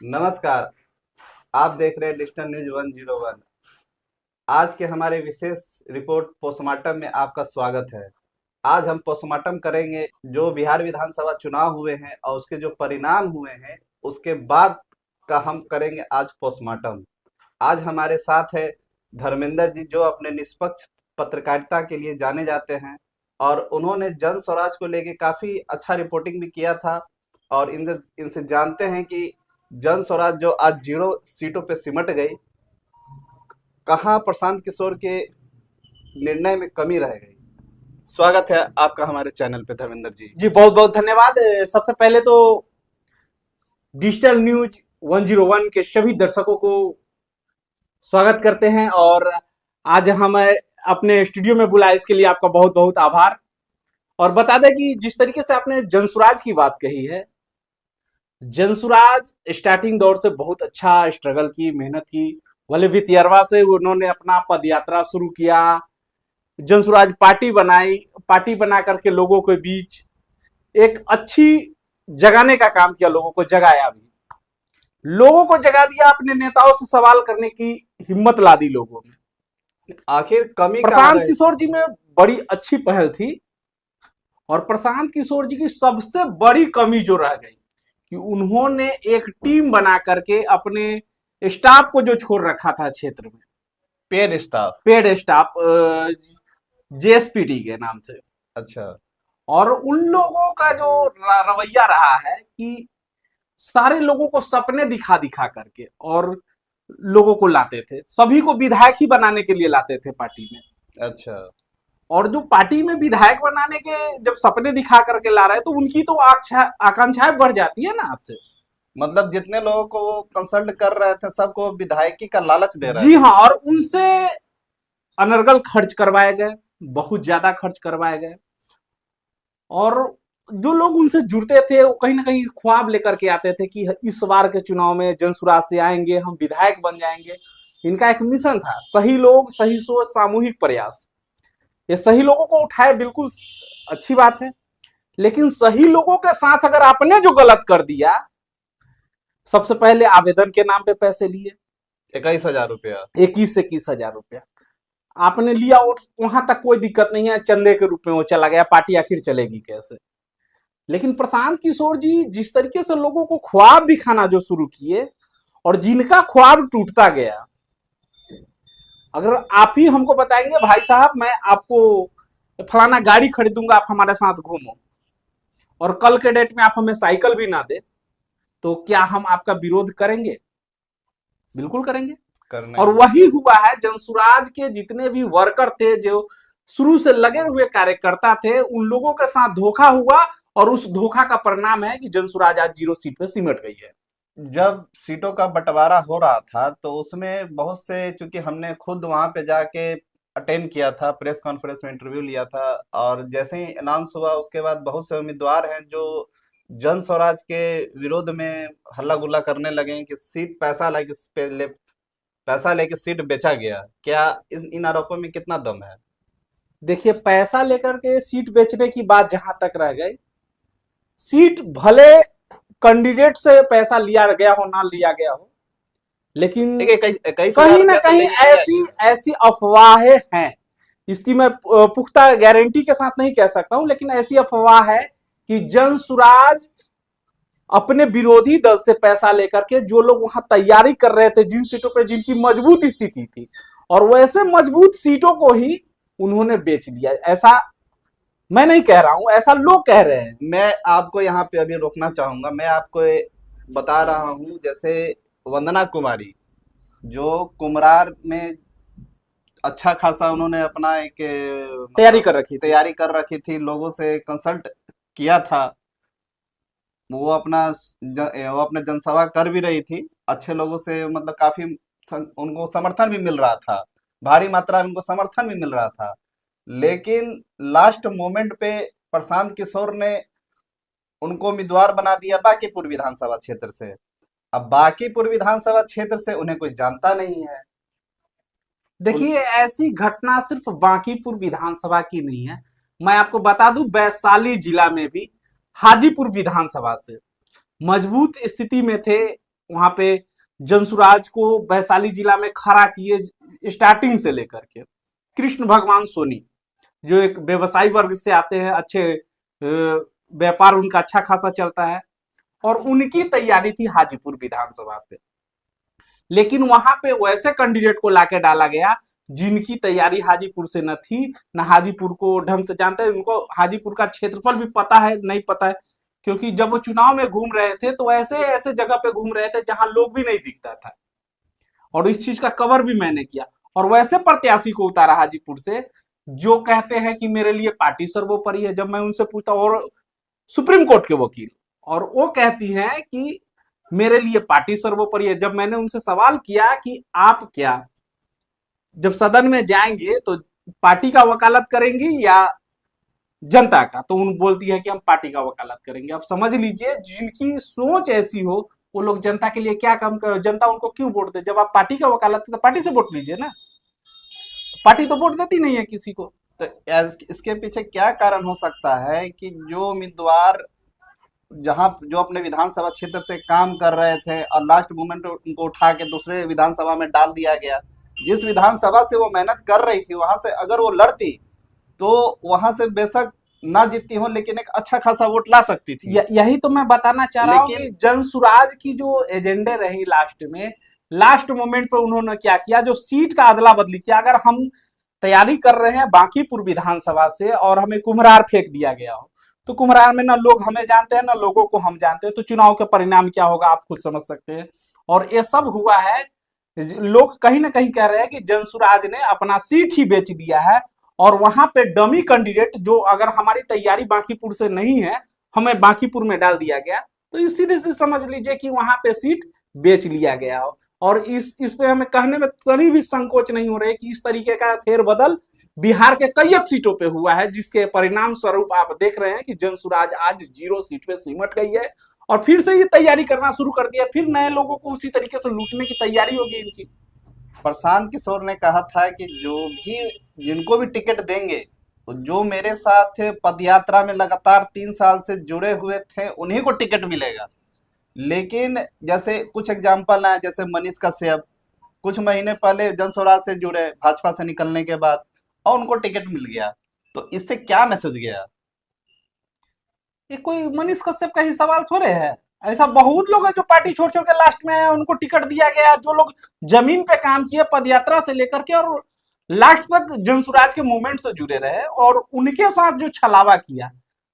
नमस्कार। आप देख रहे हैं डिजिटल न्यूज 101। आज के हमारे विशेष रिपोर्ट पोस्टमार्टम में आपका स्वागत है। आज हम पोस्टमार्टम करेंगे जो बिहार विधानसभा चुनाव हुए हैं और उसके जो परिणाम हुए हैं उसके बाद का हम करेंगे आज पोस्टमार्टम। आज हमारे साथ है धर्मेंद्र जी जो अपने निष्पक्ष पत्रकारिता के लिए जाने जाते हैं और उन्होंने जन स्वराज को लेके काफी अच्छा रिपोर्टिंग भी किया था। और इनसे इनसे जानते हैं कि जन स्वराज जो आज 0 सीटों पे सिमट गई, कहाँ प्रशांत किशोर के निर्णय में कमी रह गई। स्वागत है आपका हमारे चैनल पे धर्मेंद्र जी। जी बहुत बहुत धन्यवाद। सबसे पहले तो डिजिटल न्यूज 101 के सभी दर्शकों को स्वागत करते हैं और आज हम अपने स्टूडियो में बुलाए इसके लिए आपका बहुत बहुत आभार। और बता दें कि जिस तरीके से आपने जनसुराज की बात कही है, जनसुराज स्टार्टिंग दौर से बहुत अच्छा स्ट्रगल की, मेहनत की। भले भितियरवा से उन्होंने अपना पद यात्रा शुरू किया, जनसुराज पार्टी बनाई, पार्टी बना करके लोगों के बीच एक अच्छी जगाने का काम किया, लोगों को जगाया भी, लोगों को जगा दिया, अपने नेताओं से सवाल करने की हिम्मत ला दी लोगों में। आखिर कमी कहाँ प्रशांत रही? किशोर जी में बड़ी अच्छी पहल थी और प्रशांत किशोर जी की सबसे बड़ी कमी जो रह गई कि उन्होंने एक टीम बना करके अपने स्टाफ को जो छोड़ रखा था क्षेत्र में, पेड स्टाफ जेएसपीटी के नाम से। अच्छा। और उन लोगों का जो रवैया रहा है कि सारे लोगों को सपने दिखा दिखा करके और लोगों को लाते थे, सभी को विधायक ही बनाने के लिए लाते थे पार्टी में। अच्छा। और जो पार्टी में विधायक बनाने के जब सपने दिखा करके ला रहे हैं तो उनकी तो आकांक्षाएं बढ़ जाती है ना आपसे। मतलब जितने लोगों को वो कंसल्ट कर रहे थे सबको विधायकी का लालच दे रहे जी थे। हाँ, और उनसे अनर्गल खर्च करवाए गए, बहुत ज्यादा खर्च करवाए गए। और जो लोग उनसे जुड़ते थे वो कहीं ना कहीं ख्वाब लेकर के आते थे कि इस बार के चुनाव में जनसुराज से आएंगे, हम विधायक बन जाएंगे। इनका एक मिशन था, सही लोग, सही सोच, सामूहिक प्रयास। ये सही लोगों को उठाए, बिल्कुल अच्छी बात है, लेकिन सही लोगों के साथ अगर आपने जो गलत कर दिया, सबसे पहले आवेदन के नाम पे पैसे लिए 21,000 रुपया। 21 से 21 हजार रुपया आपने लिया और वहां तक कोई दिक्कत नहीं है, चंदे के रूप में वो चला गया, पार्टी आखिर चलेगी कैसे। लेकिन प्रशांत किशोर जी जिस तरीके से लोगों को ख्वाब दिखाना जो शुरू किए और जिनका ख्वाब टूटता गया, अगर आप ही हमको बताएंगे भाई साहब मैं आपको फलाना गाड़ी खरीदूंगा, आप हमारे साथ घूमो, और कल के डेट में आप हमें साइकिल भी ना दे, तो क्या हम आपका विरोध करेंगे? बिल्कुल करेंगे। और वही हुआ है, जनसुराज के जितने भी वर्कर थे, जो शुरू से लगे हुए कार्यकर्ता थे, उन लोगों के साथ धोखा हुआ और उस धोखा का परिणाम है कि जनसुराज आज 0 सीट पे सिमट गई है। जब सीटों का बंटवारा हो रहा था तो उसमें बहुत से, चूंकि हमने खुद वहां पे जाके अटेंड किया था, प्रेस कॉन्फ्रेंस में इंटरव्यू लिया था, और जैसे ही अनाउंस हुआ उसके बाद बहुत से उम्मीदवार हैं जो जन स्वराज के विरोध में हल्ला गुल्ला करने लगे हैं कि सीट पैसा लेके सीट बेचा गया। क्या इन आरोपों में कितना दम है? देखिए, पैसा लेकर के सीट बेचने की बात जहां तक रह गई, सीट भले कैंडिडेट से पैसा लिया गया हो ना लिया गया हो, लेकिन कहीं ना कहीं ऐसी ऐसी अफवाहें हैं, इसकी मैं पुख्ता गारंटी के साथ नहीं कह सकता हूं, लेकिन ऐसी अफवाह है कि जनसुराज अपने विरोधी दल से पैसा लेकर के, जो लोग वहां तैयारी कर रहे थे जिन सीटों पे जिनकी मजबूत स्थिति थी, और वैसे मजबूत सीटों को ही उन्होंने बेच दिया। ऐसा मैं नहीं कह रहा हूं, ऐसा लोग कह रहे हैं। मैं आपको यहाँ पे अभी रोकना चाहूंगा। मैं आपको बता रहा हूँ, जैसे वंदना कुमारी जो कुमरार में अच्छा खासा उन्होंने अपना एक तैयारी कर रखी थी, लोगों से कंसल्ट किया था, वो अपने जनसभा कर भी रही थी, अच्छे लोगों से, मतलब काफी उनको समर्थन भी मिल रहा था, भारी मात्रा में उनको समर्थन भी मिल रहा था। लेकिन लास्ट मोमेंट पे प्रशांत किशोर ने उनको उम्मीदवार बना दिया बांकीपुर विधानसभा क्षेत्र से। अब बांकीपुर विधानसभा क्षेत्र से उन्हें कोई जानता नहीं है। देखिए, ऐसी घटना सिर्फ बांकीपुर विधानसभा की नहीं है, मैं आपको बता दूं वैशाली जिला में भी हाजीपुर विधानसभा से मजबूत स्थिति में थे वहां पे जनसुराज को वैशाली जिला में खड़ा किए स्टार्टिंग से लेकर के। कृष्ण भगवान सोनी जो एक व्यवसायी वर्ग से आते हैं, अच्छे व्यापार उनका अच्छा खासा चलता है, और उनकी तैयारी थी हाजीपुर विधानसभा पे। लेकिन वहां पे वैसे कैंडिडेट को लाके डाला गया जिनकी तैयारी हाजीपुर से न थी, न हाजीपुर को ढंग से जानते हैं, उनको हाजीपुर का क्षेत्रफल भी पता है नहीं पता है, क्योंकि जब वो चुनाव में घूम रहे थे तो ऐसे ऐसे जगह पे घूम रहे थे जहां लोग भी नहीं दिखता था, और इस चीज का कवर भी मैंने किया। और वैसे प्रत्याशी को उतारा हाजीपुर से जो कहते हैं कि मेरे लिए पार्टी सर्वोपरि है। जब मैं उनसे पूछता, और सुप्रीम कोर्ट के वकील, और वो कहती हैं कि मेरे लिए पार्टी सर्वोपरि है। जब मैंने उनसे सवाल किया कि आप क्या जब सदन में जाएंगे तो पार्टी का वकालत करेंगी या जनता का, तो उन बोलती है कि हम पार्टी का वकालत करेंगे। अब समझ लीजिए जिनकी सोच ऐसी हो वो लोग जनता के लिए क्या काम कर, जनता उनको क्यों वोट दे। जब आप पार्टी का वकालत तो पार्टी से वोट लीजिए ना, पार्टी तो वोट देती नहीं है किसी को। तो इसके पीछे क्या कारण हो सकता है कि जो उम्मीदवार जहां जो अपने विधानसभा क्षेत्र से काम कर रहे थे और लास्ट मोमेंट उनको उठा के दूसरे विधानसभा में डाल दिया गया, जिस विधानसभा से वो मेहनत कर रही थी वहां से अगर वो लड़ती तो वहां से बेशक ना जीतती हो लेकिन एक अच्छा खासा वोट ला सकती थी। यही तो मैं बताना चाह रहा हूँ कि लेकिन जनसुराज की जो एजेंडे रही लास्ट में, लास्ट मोमेंट पे उन्होंने क्या किया, जो सीट का अदला बदली किया। अगर हम तैयारी कर रहे हैं बांकीपुर विधानसभा से और हमें कुम्हरार फेंक दिया गया हो, तो कुम्हरार में ना लोग हमें जानते हैं ना लोगों को हम जानते हैं, तो चुनाव के परिणाम क्या होगा आप खुद समझ सकते हैं। और ये सब हुआ है, लोग कहीं ना कहीं कह रहे हैं कि जनसुराज ने अपना सीट ही बेच दिया है, और वहां पे डमी कैंडिडेट जो अगर हमारी तैयारी बांकीपुर से नहीं है हमें बांकीपुर में डाल दिया गया, तो इस सीधे से समझ लीजिए कि वहां पे सीट बेच लिया गया हो। और इस पे हमें कहने में कभी भी संकोच नहीं हो रहे कि इस तरीके का फेरबदल बिहार के कई सीटों पे हुआ है, जिसके परिणाम स्वरूप आप देख रहे हैं कि जनसुराज आज 0 सीट पे सिमट गई है और फिर से ये तैयारी करना शुरू कर दिया। फिर नए लोगों को उसी तरीके से लूटने की तैयारी होगी इनकी। प्रशांत किशोर ने कहा था कि जो भी जिनको भी टिकट देंगे जो मेरे साथ पदयात्रा में लगातार 3 साल से जुड़े हुए थे उन्हीं को टिकट मिलेगा। लेकिन जैसे कुछ एग्जाम्पल हैं, जैसे मनीष कश्यप कुछ महीने पहले जनस्वराज से जुड़े भाजपा से निकलने के बाद और उनको टिकट मिल गया, तो इससे क्या मैसेज गया? ये कोई मनीष कश्यप का ही सवाल थोड़े है, ऐसा बहुत लोग हैं जो पार्टी छोड़ छोड़ के लास्ट में आए, उनको टिकट दिया गया। जो लोग जमीन पे काम किए पदयात्रा से लेकर के और लास्ट तक जनसुराज के मूवमेंट से जुड़े रहे और उनके साथ जो छलावा किया,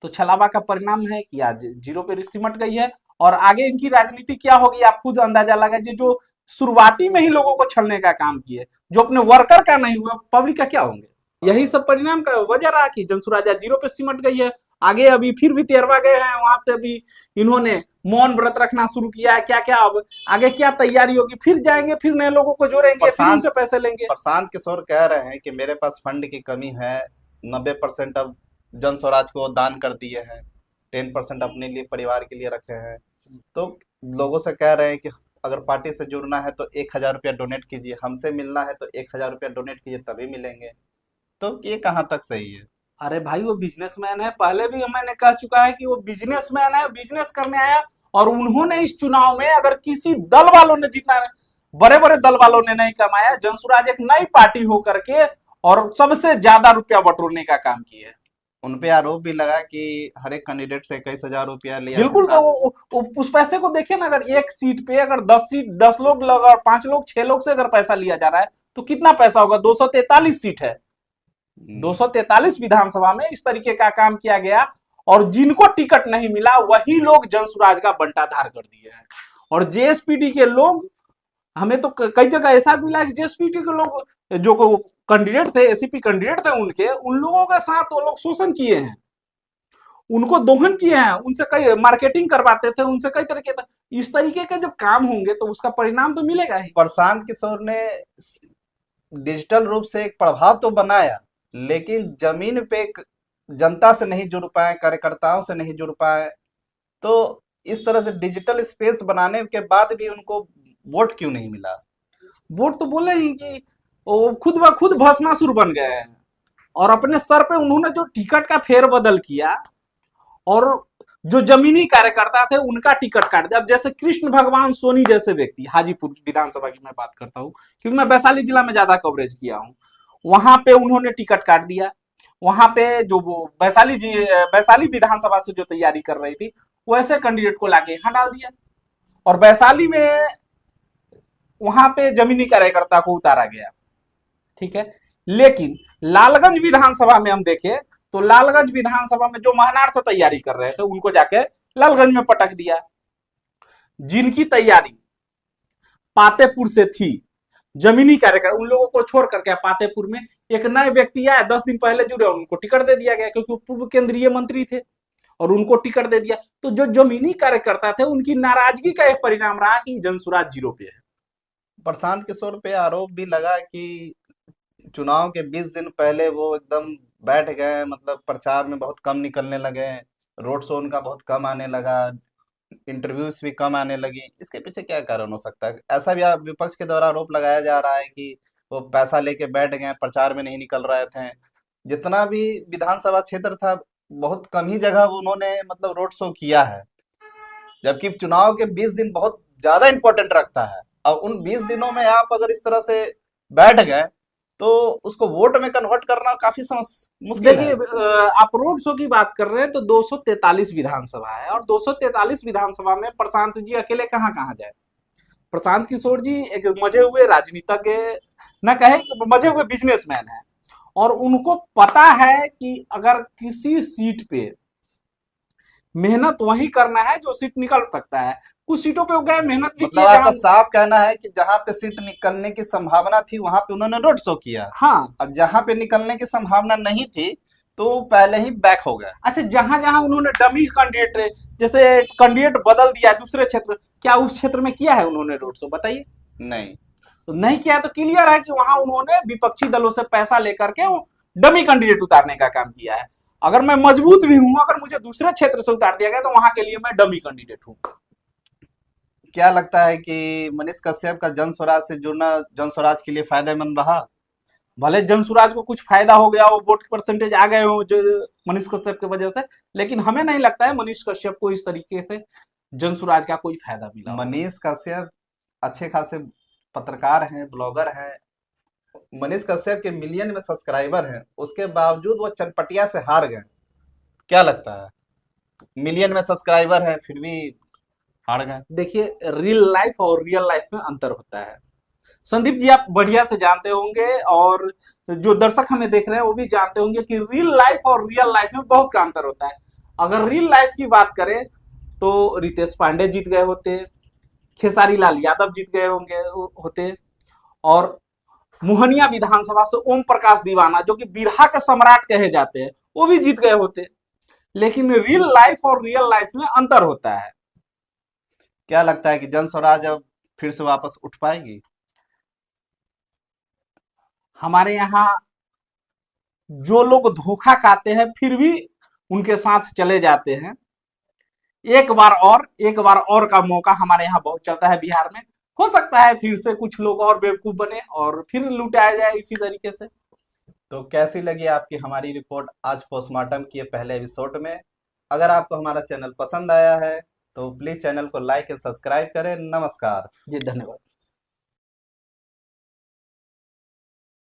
तो छलावा का परिणाम है कि आज 0 पे सिमट गई है। और आगे इनकी राजनीति क्या होगी आप खुद अंदाजा लगाइए। जो शुरुआती में ही लोगों को छलने का काम किए, जो अपने वर्कर का नहीं हुआ, पब्लिक का क्या होंगे। यही सब परिणाम का वजह रहा कि जनसुराज आज 0 पे सिमट गई है। आगे अभी फिर भी तेरवा गए हैं, वहां से अभी इन्होंने मौन व्रत रखना शुरू किया है। क्या क्या अब आगे क्या तैयारी होगी, फिर जाएंगे, फिर नए लोगों को जोड़ेंगे, फिर उनसे पैसे लेंगे। प्रशांत किशोर कह रहे हैं कि मेरे पास फंड की कमी है, 90% अब जन स्वराज को दान कर दिए हैं, 10% अपने लिए परिवार के लिए रखे हैं। तो लोगों से कह रहे हैं कि अगर पार्टी से जुड़ना है तो 1,000 रुपया डोनेट कीजिए, हमसे मिलना है तो 1,000 रुपया डोनेट कीजिए तभी मिलेंगे। तो ये कहाँ तक सही है? अरे भाई वो बिजनेसमैन है, पहले भी मैंने कह चुका है कि वो बिजनेसमैन है, बिजनेस करने आया। और उन्होंने इस चुनाव में अगर किसी दल वालों ने जितना बड़े बड़े दल वालों ने नहीं कमाया, जनसुराज एक नई पार्टी होकर के और सबसे ज्यादा रुपया बटोरने का काम किया है। उनपे आरोप भी लगा कि हर एक कैंडिडेट से 21,000 रुपया लिया। बिल्कुल, तो उस पैसे को देखिए ना, अगर एक सीट पे अगर 10 लोग और 5 लोग 6 लोग से अगर पैसा लिया जा रहा है तो कितना पैसा होगा। 243 सीट है, 243 विधानसभा में इस तरीके का काम किया गया। और जिनको टिकट नहीं मिला वही लोग जनसुराज का बंटाधार कर दिए हैं। और जेएसपीडी के लोग, हमें तो कई जगह ऐसा मिला कि जेएसपीडी के लोग जो कैंडिडेट थे, एसीपी कैंडिडेट थे उनके, उन लोगों के साथ वो लोग शोषण किए हैं, उनको दोहन किए हैं, उनसे कई मार्केटिंग करवाते थे, उनसे कई तरीके इस तरीके के जब काम होंगे तो उसका परिणाम तो मिलेगा ही। प्रशांत किशोर ने डिजिटल रूप से एक प्रभाव तो बनाया, लेकिन जमीन पे जनता से नहीं जुड़ पाए, कार्यकर्ताओं से नहीं जुड़ पाए। तो इस तरह से डिजिटल स्पेस बनाने के बाद भी उनको वोट क्यों नहीं मिला? वोट तो बोले ही कि वो खुद ब खुद भस्मासुर बन गए हैं। और अपने सर पे उन्होंने जो टिकट का फेरबदल किया और जो जमीनी कार्यकर्ता थे उनका टिकट काट दिया। अब जैसे कृष्ण भगवान सोनी जैसे व्यक्ति, हाजीपुर विधानसभा की मैं बात करता हूँ क्योंकि मैं वैशाली जिला में ज्यादा कवरेज किया हूँ, वहां पे उन्होंने टिकट काट दिया। वहां पे जो वो वैशाली विधानसभा से जो तैयारी कर रही थी वैसे कैंडिडेट को लाके यहाँ डाल दिया, और वैशाली में वहां पे जमीनी कार्यकर्ता को उतारा गया। ठीक है, लेकिन लालगंज विधानसभा में हम देखें तो लालगंज विधानसभा में जो महनार से तैयारी कर रहे थे उनको जाके लालगंज में पटक दिया। जिनकी तैयारी पातेपुर से थी, जमीनी कार्यकर्ता, उन लोगों को छोड़ करके पातेपुर में एक नए व्यक्ति आए 10 दिन पहले जुड़े, उनको टिकट दे दिया गया क्योंकि वो पूर्व केंद्रीय मंत्री थे और उनको टिकट दे दिया। तो जो जमीनी कार्यकर्ता थे उनकी नाराजगी का एक परिणाम रहा कि जनसुराज 0 पे है। प्रशांत किशोर पे आरोप भी लगा कि चुनाव के 20 दिन पहले वो एकदम बैठ गए, मतलब प्रचार में बहुत कम निकलने लगे, रोड शो उनका बहुत कम आने लगा, इंटरव्यूज भी कम आने लगी। इसके पीछे क्या कारण हो सकता है? ऐसा भी आप विपक्ष के द्वारा आरोप लगाया जा रहा है कि वो पैसा लेके बैठ गए, प्रचार में नहीं निकल रहे थे। जितना भी विधानसभा क्षेत्र था, बहुत कम ही जगह उन्होंने मतलब रोड शो किया है, जबकि चुनाव के 20 दिन बहुत ज्यादा इंपॉर्टेंट रखता है। अब उन 20 दिनों में आप अगर इस तरह से बैठ गए तो उसको वोट में कन्वर्ट करना काफी मुश्किल देखिए, है। आप रोड शो की बात कर रहे हैं तो 243 विधानसभा है, और 243 विधानसभा में प्रशांत जी अकेले कहाँ कहाँ जाए। प्रशांत किशोर जी एक मजे हुए राजनीतिज्ञ, न कहे मजे हुए बिजनेसमैन है, और उनको पता है कि अगर किसी सीट पे मेहनत वही करना है जो सीट निकल सकता है। कुछ सीटों पे वो गए, मेहनत भी मतलब किए आपका जहां। साफ कहना है कि जहां पे सीट निकलने की संभावना थी वहां पे उन्होंने रोड शो किया, हाँ, और जहां पे निकलने की संभावना नहीं थी तो पहले ही बैक हो गए। अच्छा, जहां जहां उन्होंने डमी कैंडिडेट, जैसे कैंडिडेट बदल दिया दूसरे क्षेत्र, क्या उस क्षेत्र में किया है उन्होंने रोड शो, बताइए। नहीं। तो नहीं किया है, तो क्लियर है कि वहां उन्होंने विपक्षी दलों से पैसा लेकर के वो डमी कैंडिडेट उतारने का काम किया है। अगर मैं मजबूत भी हूं, अगर मुझे दूसरे क्षेत्र से उतार दिया गया तो वहां के लिए मैं डमी कैंडिडेट हूं। क्या लगता है कि मनीष कश्यप का जन स्वराज से जुड़ना जन स्वराज के लिए फायदेमंद रहा? भले जनसुराज को कुछ फायदा हो गया, वो वोट परसेंटेज आ गए हो जो मनीष कश्यप की वजह से, लेकिन हमें नहीं लगता है मनीष कश्यप को इस तरीके से जनसुराज का कोई फायदा मिला होगा। मनीष कश्यप अच्छे खासे पत्रकार हैं, ब्लॉगर हैं। मनीष कश्यप के मिलियन में सब्सक्राइबर हैं, उसके बावजूद वो चनपटिया से हार गए। क्या लगता है? मिलियन में सब्सक्राइबर हैं फिर भी हार गए। देखिए, रियल लाइफ और रियल लाइफ में अंतर होता है। संदीप जी आप बढ़िया से जानते होंगे, और जो दर्शक हमें देख रहे हैं वो भी जानते होंगे कि रियल लाइफ और रियल लाइफ में बहुत का अंतर होता है। अगर रियल लाइफ की बात करें तो रितेश पांडे जीत गए होते, खेसारी लाल यादव जीत गए होंगे होते, और मोहनिया विधानसभा से ओम प्रकाश दीवाना जो कि बिरहा के सम्राट कहे जाते हैं वो भी जीत गए होते। लेकिन रियल लाइफ और रियल लाइफ में अंतर होता है। क्या लगता है कि जन स्वराज अब फिर से वापस उठ पाएगी? हमारे यहाँ जो लोग धोखा खाते हैं फिर भी उनके साथ चले जाते हैं। एक बार और का मौका हमारे यहाँ बहुत चलता है बिहार में। हो सकता है फिर से कुछ लोग और बेवकूफ बने और फिर लुटाया जाए इसी तरीके से। तो कैसी लगी आपकी हमारी रिपोर्ट आज पोस्टमार्टम के पहले एपिसोड में? अगर आपको हमारा चैनल पसंद आया है तो प्लीज चैनल को लाइक एंड सब्सक्राइब करें। नमस्कार। जी धन्यवाद।